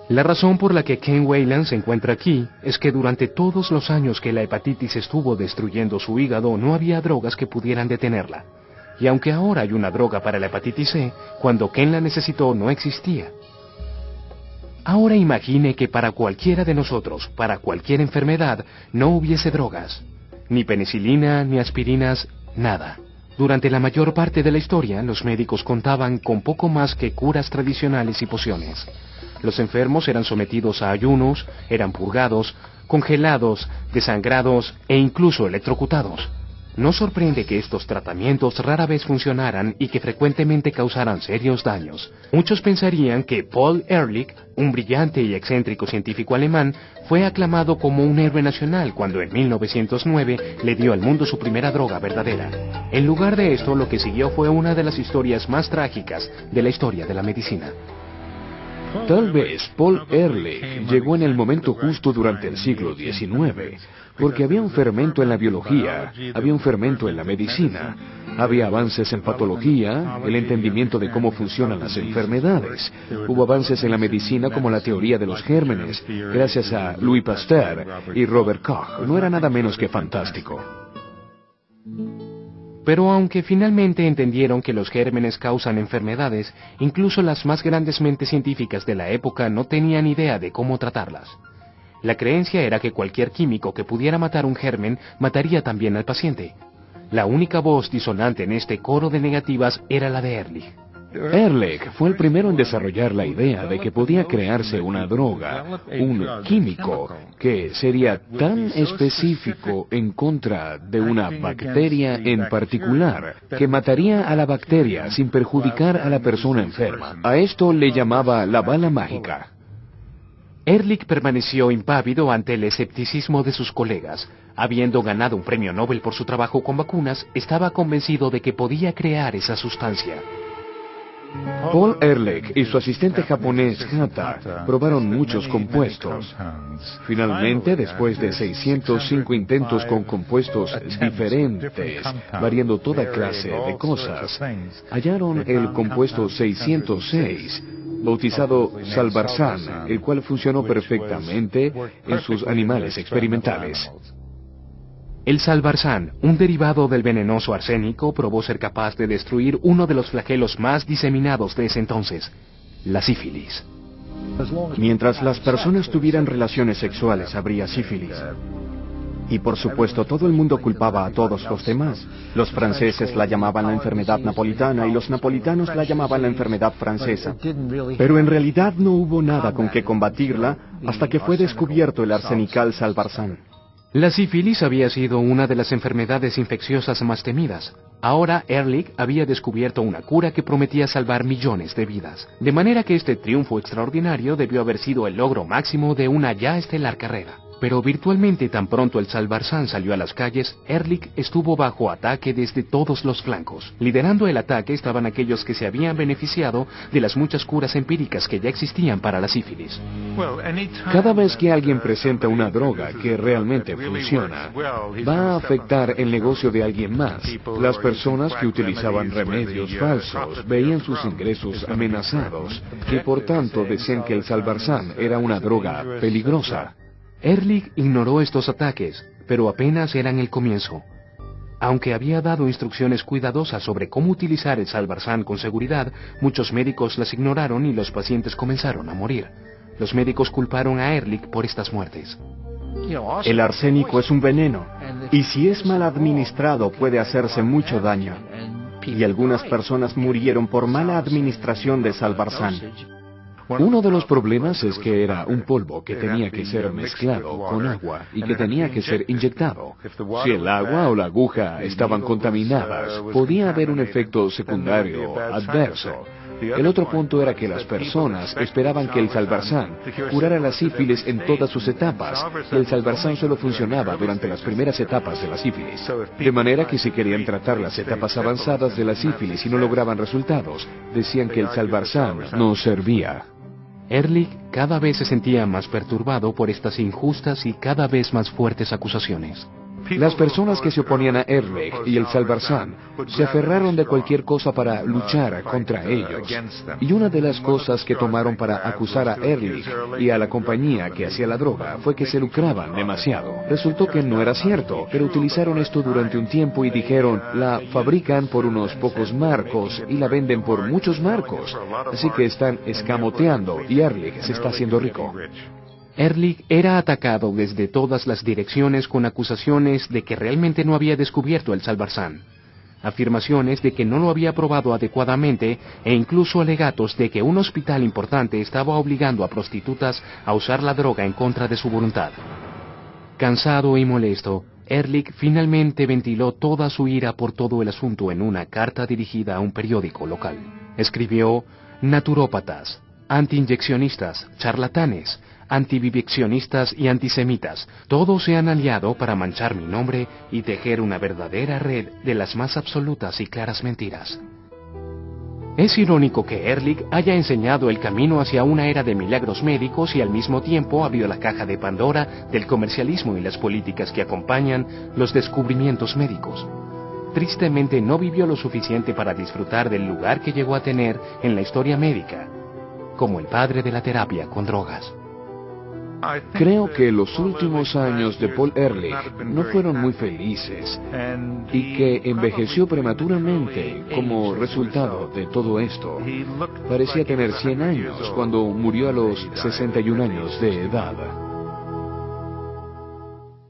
La razón por la que Ken Wayland se encuentra aquí es que durante todos los años que la hepatitis estuvo destruyendo su hígado no había drogas que pudieran detenerla. Y aunque ahora hay una droga para la hepatitis C, cuando Ken la necesitó no existía. Ahora imagine que para cualquiera de nosotros, para cualquier enfermedad, no hubiese drogas. Ni penicilina, ni aspirinas, nada. Durante la mayor parte de la historia, los médicos contaban con poco más que curas tradicionales y pociones. Los enfermos eran sometidos a ayunos, eran purgados, congelados, desangrados e incluso electrocutados. No sorprende que estos tratamientos rara vez funcionaran y que frecuentemente causaran serios daños. Muchos pensarían que Paul Ehrlich, un brillante y excéntrico científico alemán, fue aclamado como un héroe nacional cuando en 1909 le dio al mundo su primera droga verdadera. En lugar de esto, lo que siguió fue una de las historias más trágicas de la historia de la medicina. Tal vez Paul Ehrlich llegó en el momento justo durante el siglo XIX, porque había un fermento en la biología, había un fermento en la medicina, había avances en patología, el entendimiento de cómo funcionan las enfermedades. Hubo avances en la medicina como la teoría de los gérmenes, gracias a Louis Pasteur y Robert Koch. No era nada menos que fantástico. Pero aunque finalmente entendieron que los gérmenes causan enfermedades, incluso las más grandes mentes científicas de la época no tenían idea de cómo tratarlas. La creencia era que cualquier químico que pudiera matar un germen mataría también al paciente. La única voz disonante en este coro de negativas era la de Ehrlich. Ehrlich fue el primero en desarrollar la idea de que podía crearse una droga, un químico, que sería tan específico en contra de una bacteria en particular, que mataría a la bacteria sin perjudicar a la persona enferma. A esto le llamaba la bala mágica. Ehrlich permaneció impávido ante el escepticismo de sus colegas. Habiendo ganado un premio Nobel por su trabajo con vacunas, estaba convencido de que podía crear esa sustancia. Paul Ehrlich y su asistente japonés Hata probaron muchos compuestos. Finalmente, después de 605 intentos con compuestos diferentes, variando toda clase de cosas, hallaron el compuesto 606, bautizado Salvarsan, el cual funcionó perfectamente en sus animales experimentales. El Salvarsan, un derivado del venenoso arsénico, probó ser capaz de destruir uno de los flagelos más diseminados de ese entonces, la sífilis. Mientras las personas tuvieran relaciones sexuales, habría sífilis. Y por supuesto, todo el mundo culpaba a todos los demás. Los franceses la llamaban la enfermedad napolitana y los napolitanos la llamaban la enfermedad francesa. Pero en realidad no hubo nada con que combatirla hasta que fue descubierto el arsenical Salvarsan. La sífilis había sido una de las enfermedades infecciosas más temidas. Ahora Ehrlich había descubierto una cura que prometía salvar millones de vidas. De manera que este triunfo extraordinario debió haber sido el logro máximo de una ya estelar carrera. Pero virtualmente tan pronto el Salvarsan salió a las calles, Ehrlich estuvo bajo ataque desde todos los flancos. Liderando el ataque estaban aquellos que se habían beneficiado de las muchas curas empíricas que ya existían para la sífilis. Cada vez que alguien presenta una droga que realmente funciona, va a afectar el negocio de alguien más. Las personas que utilizaban remedios falsos veían sus ingresos amenazados y por tanto decían que el Salvarsan era una droga peligrosa. Ehrlich ignoró estos ataques, pero apenas eran el comienzo. Aunque había dado instrucciones cuidadosas sobre cómo utilizar el Salvarsan con seguridad, muchos médicos las ignoraron y los pacientes comenzaron a morir. Los médicos culparon a Ehrlich por estas muertes. El arsénico es un veneno, y si es mal administrado puede hacerse mucho daño. Y algunas personas murieron por mala administración de Salvarsan. Uno de los problemas es que era un polvo que tenía que ser mezclado con agua y que tenía que ser inyectado. Si el agua o la aguja estaban contaminadas, podía haber un efecto secundario adverso. El otro punto era que las personas esperaban que el Salvarsan curara la sífilis en todas sus etapas, y el Salvarsan solo funcionaba durante las primeras etapas de la sífilis. De manera que si querían tratar las etapas avanzadas de la sífilis y no lograban resultados, decían que el Salvarsan no servía. Ehrlich cada vez se sentía más perturbado por estas injustas y cada vez más fuertes acusaciones. Las personas que se oponían a Ehrlich y el Salvarsan se aferraron de cualquier cosa para luchar contra ellos. Y una de las cosas que tomaron para acusar a Ehrlich y a la compañía que hacía la droga fue que se lucraban demasiado. Resultó que no era cierto, pero utilizaron esto durante un tiempo y dijeron, la fabrican por unos pocos marcos y la venden por muchos marcos. Así que están escamoteando y Ehrlich se está haciendo rico. Ehrlich era atacado desde todas las direcciones con acusaciones de que realmente no había descubierto el Salvarsan, afirmaciones de que no lo había probado adecuadamente e incluso alegatos de que un hospital importante estaba obligando a prostitutas a usar la droga en contra de su voluntad. Cansado y molesto, Ehrlich finalmente ventiló toda su ira por todo el asunto en una carta dirigida a un periódico local. Escribió: naturópatas, antiinyeccionistas, charlatanes, antiviveccionistas y antisemitas, todos se han aliado para manchar mi nombre y tejer una verdadera red de las más absolutas y claras mentiras. Es irónico que Ehrlich haya enseñado el camino hacia una era de milagros médicos y al mismo tiempo abrió la caja de Pandora del comercialismo y las políticas que acompañan los descubrimientos médicos. Tristemente no vivió lo suficiente para disfrutar del lugar que llegó a tener en la historia médica, como el padre de la terapia con drogas. Creo que los últimos años de Paul Ehrlich no fueron muy felices y que envejeció prematuramente como resultado de todo esto. Parecía tener 100 años cuando murió a los 61 años de edad.